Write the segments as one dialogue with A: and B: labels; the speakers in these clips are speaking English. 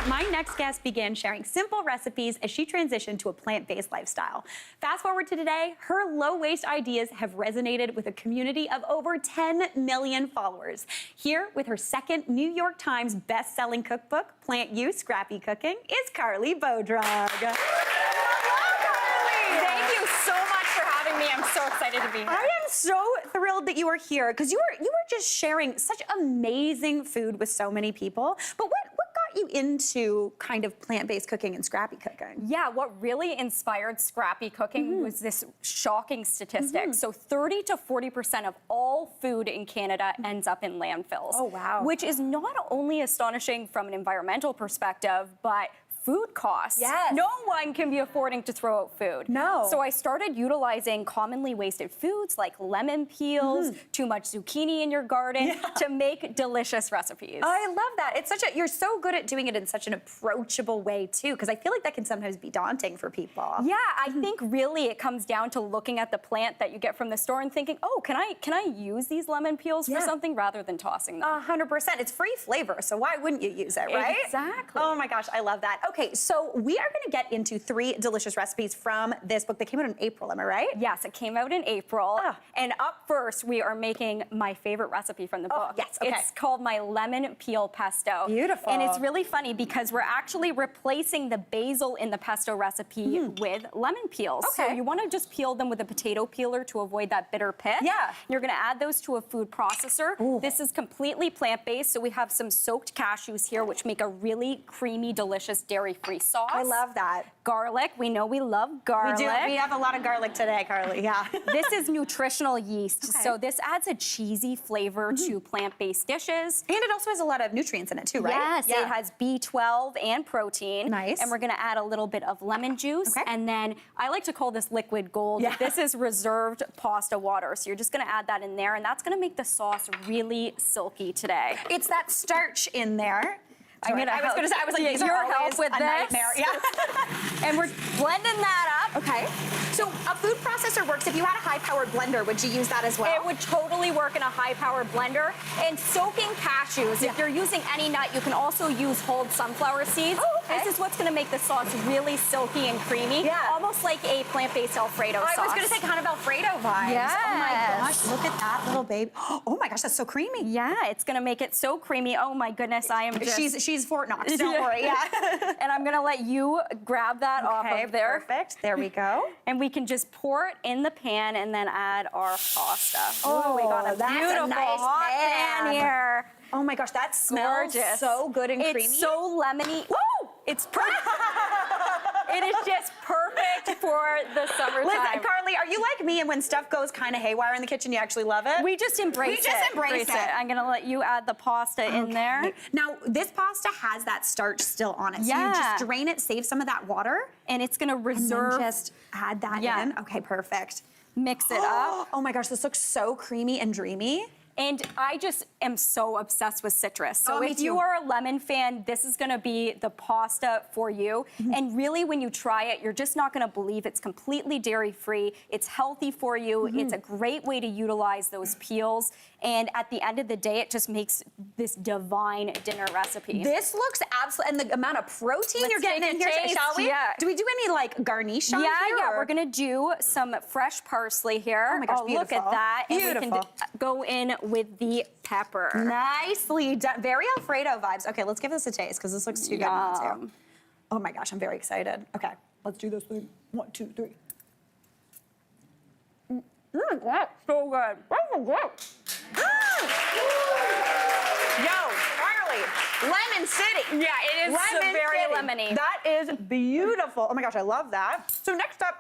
A: My next guest began sharing simple recipes as she transitioned to a plant-based lifestyle. Fast forward to today, her low-waste ideas have resonated with a community of over 10 million followers. Here with her second New York Times best-selling cookbook, Plant You Scrappy Cooking, is Carleigh Bodrug. Hello, Carleigh!
B: Thank you so much for having me. I'm so excited to be here.
A: I am so thrilled that you are here because you were just sharing such amazing food with so many people. But what got you into kind of plant-based cooking and scrappy cooking?
B: Yeah, what really inspired scrappy cooking was this shocking statistic. So 30 to 40% of all food in Canada ends up in landfills.
A: Oh, wow.
B: Which is not only astonishing from an environmental perspective, but food costs.
A: Yes.
B: No one can be affording to throw out food.
A: No.
B: So I started utilizing commonly wasted foods like lemon peels, too much zucchini in your garden to make delicious recipes.
A: I love that. It's you're so good at doing it in such an approachable way too, because I feel like that can sometimes be daunting for people.
B: Yeah, I think really it comes down to looking at the plant that you get from the store and thinking, oh, can I use these lemon peels for something rather than tossing them?
A: 100%. It's free flavor, so why wouldn't you use it, right?
B: Exactly.
A: Oh my gosh, I love that. Okay, so we are going to get into 3 delicious recipes from this book that came out in April, am I right?
B: Yes, it came out in April. And up first, we are making my favorite recipe from the book.
A: Yes, okay.
B: It's called my lemon peel pesto.
A: Beautiful.
B: And it's really funny because we're actually replacing the basil in the pesto recipe with lemon peels.
A: Okay.
B: So you want to just peel them with a potato peeler to avoid that bitter pith.
A: Yeah.
B: You're going to add those to a food processor.
A: Ooh.
B: This is completely plant-based, so we have some soaked cashews here, which make a really creamy, delicious dairy-free sauce.
A: I love that.
B: Garlic. We know we love garlic.
A: We do. We have a lot of garlic today, Carleigh. Yeah.
B: This is nutritional yeast.
A: Okay.
B: So this adds a cheesy flavor to plant-based dishes.
A: And it also has a lot of nutrients in it too, right?
B: Yes, it has B12 and protein.
A: Nice.
B: And we're gonna add a little bit of lemon juice.
A: Okay.
B: And then I like to call this liquid gold.
A: Yeah.
B: This is reserved pasta water. So you're just gonna add that in there, and that's gonna make the sauce really silky today.
A: It's that starch in there.
B: I was gonna say,
A: these are
B: your
A: always
B: help with
A: a
B: this.
A: nightmare. Yeah.
B: And we're blending that up.
A: Okay. So a food processor works. If you had a high-powered blender, would you use that as well?
B: It would totally work in a high-powered blender. And soaking cashews, if you're using any nut, you can also use whole sunflower seeds.
A: Oh, okay.
B: This is what's going to make the sauce really silky and creamy.
A: Yeah.
B: Almost like a plant-based Alfredo sauce.
A: I was going to say kind of Alfredo vibes.
B: Yes.
A: Oh my gosh, look at that little babe. Oh my gosh, that's so creamy.
B: Yeah, it's going to make it so creamy. Oh my goodness, I am just...
A: She's Fort Knox, don't worry. Yeah.
B: And I'm going to let you grab that off of there.
A: Perfect. There we go.
B: And we can just pour it in the pan and then add our pasta.
A: Oh,
B: we got a
A: that's a
B: beautiful
A: nice
B: hot pan here.
A: Oh my gosh, that smells
B: Gorgeous.
A: so good and creamy.
B: It's so lemony. Woo! It's perfect. It is just perfect for the summertime.
A: Listen, Carleigh, are you like me and when stuff goes kind of haywire in the kitchen, you actually love it?
B: We just embrace it.
A: We just embrace it.
B: I'm going to let you add the pasta in there.
A: Now, this pasta has that starch still on it. So
B: Yeah.
A: you just drain it, save some of that water,
B: And it's going to
A: and
B: reserve,
A: then just add that in. Okay, perfect.
B: mix it up.
A: Oh my gosh, this looks so creamy and dreamy.
B: And I just am so obsessed with citrus. So
A: me
B: if
A: too.
B: you are a lemon fan, this is gonna be the pasta for you. And really, when you try it, you're just not gonna believe it's completely dairy-free. It's healthy for you. It's a great way to utilize those peels. And at the end of the day, it just makes this divine dinner recipe.
A: This looks absolutely, and the amount of protein
B: Let's
A: you're getting
B: take
A: in
B: a
A: here,
B: taste,
A: shall we?
B: yeah.
A: Do we do any like garnish on
B: Yeah,
A: here?
B: yeah,
A: or-
B: we're gonna do some fresh parsley here.
A: Oh my gosh,
B: look at
A: beautiful.
B: that. And we
A: Beautiful.
B: can go in with the pepper.
A: Nicely done. Very Alfredo vibes. Okay, let's give this a taste because this looks too good not to.
B: Yum.
A: Oh my gosh, I'm very excited. Okay, let's do this thing. 1, 2, 3.
B: So good.
A: Yo, Carleigh, Lemon City.
B: Yeah, it is very
A: City.
B: lemony.
A: That is beautiful. Oh my gosh, I love that. So next up,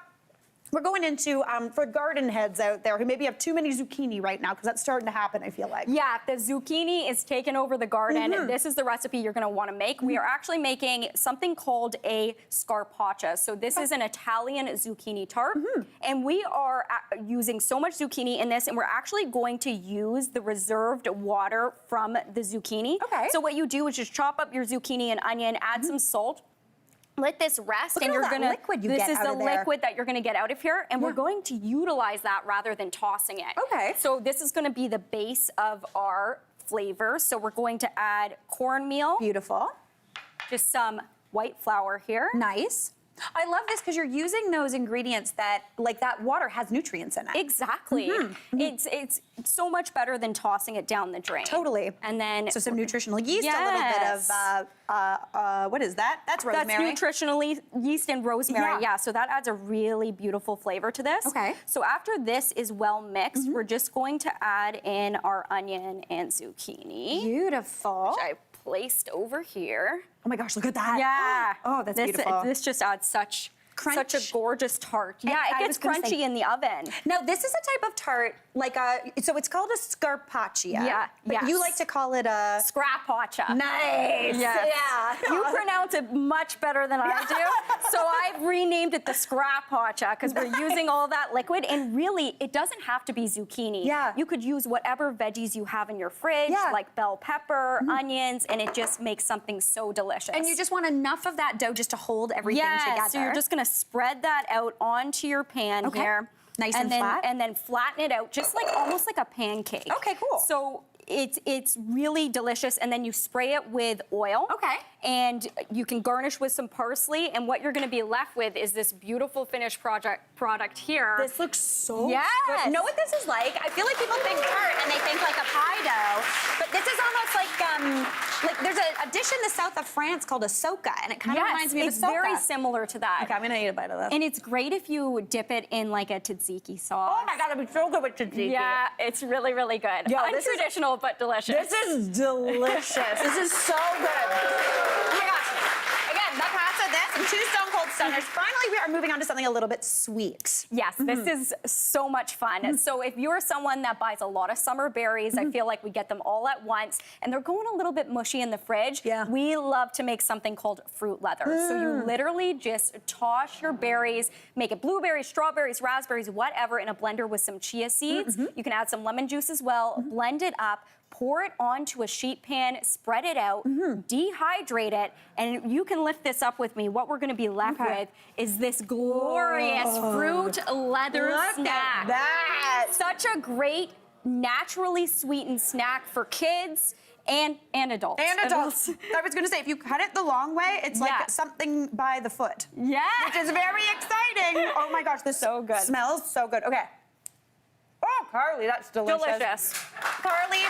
A: we're going into, for garden heads out there who maybe have too many zucchini right now, because that's starting to happen, I feel like.
B: Yeah, if the zucchini is taking over the garden, this is the recipe you're gonna wanna make. We are actually making something called a scarpaccia. So this is an Italian zucchini tart. And we are using so much zucchini in this, and we're actually going to use the reserved water from the zucchini.
A: Okay.
B: So what you do is just chop up your zucchini and onion, add some salt, let this rest,
A: Look
B: and
A: at all
B: you're
A: that
B: gonna.
A: liquid you
B: this
A: get
B: is
A: out
B: the
A: of there.
B: liquid that you're gonna get out of here, and we're going to utilize that rather than tossing it.
A: Okay.
B: So this is gonna be the base of our flavor. So we're going to add cornmeal.
A: Beautiful.
B: just some white flour here.
A: Nice. I love this because you're using those ingredients that, like that water has nutrients in it.
B: Exactly. It's so much better than tossing it down the drain.
A: Totally.
B: And then
A: so some nutritional yeast, a little bit of what is that? That's rosemary.
B: That's nutritional yeast and rosemary.
A: Yeah.
B: So that adds a really beautiful flavor to this.
A: Okay.
B: So after this is well mixed, we're just going to add in our onion and zucchini.
A: Beautiful.
B: Which I placed over here.
A: Oh my gosh, look at that.
B: Yeah.
A: Oh, that's beautiful.
B: This just adds such
A: Crunch.
B: a gorgeous tart.
A: And
B: Yeah,
A: I
B: it
A: was
B: gets
A: gonna
B: crunchy
A: say-
B: in the oven.
A: Now, this is a type of tart, like so it's called a scrapaccia.
B: Yeah,
A: But you
B: yes.
A: like to call it a...
B: Scrapacha.
A: Nice.
B: Yes.
A: Yeah.
B: You pronounce it much better than I do. So I've renamed it the scrapacha because we're using all that liquid. And really, it doesn't have to be zucchini.
A: Yeah.
B: You could use whatever veggies you have in your fridge,
A: Yeah.
B: like bell pepper, onions, and it just makes something so delicious.
A: And you just want enough of that dough just to hold everything together.
B: So you're just gonna spread that out onto your pan here.
A: Nice and
B: then,
A: flat?
B: And then flatten it out, just like almost like a pancake.
A: Okay, cool.
B: So it's really delicious, and then you spray it with oil.
A: Okay.
B: And you can garnish with some parsley, and what you're gonna be left with is this beautiful finished product here.
A: This looks so
B: Yes.
A: good. You know what this is like? I feel like people think tart and they think like a pie dough, but this is almost like there's a dish in the south of France called a soca, and it kind of reminds me of a
B: it's
A: soca.
B: very similar to that.
A: Okay, I'm gonna eat a bite of this.
B: And it's great if you dip it in like a tzatziki sauce.
A: Oh my God, it'd be so good with tzatziki.
B: Yeah, it's really, really good.
A: Yo, this is-
B: Untraditional, but delicious.
A: This is delicious. This is so good. Oh my gosh. Again, Becca said this, and 2 Stone Cold Stunners. Finally, we are moving on to something a little bit sweet.
B: Yes, this is so much fun. So if you're someone that buys a lot of summer berries, I feel like we get them all at once, and they're going a little bit mushy in the fridge.
A: Yeah.
B: We love to make something called fruit leather. So you literally just toss your berries, make it blueberries, strawberries, raspberries, whatever, in a blender with some chia seeds. You can add some lemon juice as well, blend it up, pour it onto a sheet pan, spread it out, dehydrate it, and you can lift this up with me. What we're gonna be left with is this glorious fruit leather
A: Look
B: snack.
A: at that.
B: Such a great, naturally sweetened snack for kids and adults.
A: And adults. I was gonna say, if you cut it the long way, it's
B: Yeah.
A: like something by the foot.
B: Yeah.
A: Which is very exciting. Oh my gosh, this
B: So good.
A: smells so good. Okay. Oh, Carleigh, that's delicious.
B: Delicious.
A: Carleigh,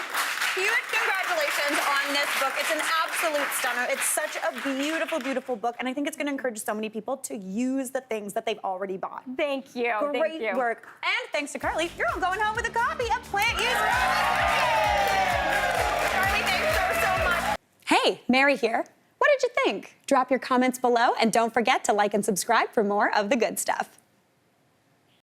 A: huge congratulations on this book. It's an absolute stunner. It's such a beautiful, beautiful book, and I think it's going to encourage so many people to use the things that they've already bought.
B: Thank you.
A: Great
B: Thank you.
A: work. And thanks to Carleigh, you're all going home with a copy of Plant You Scrappy Cooking. Carleigh, thanks so much. Hey, Mary here. What did you think? Drop your comments below, and don't forget to like and subscribe for more of the good stuff.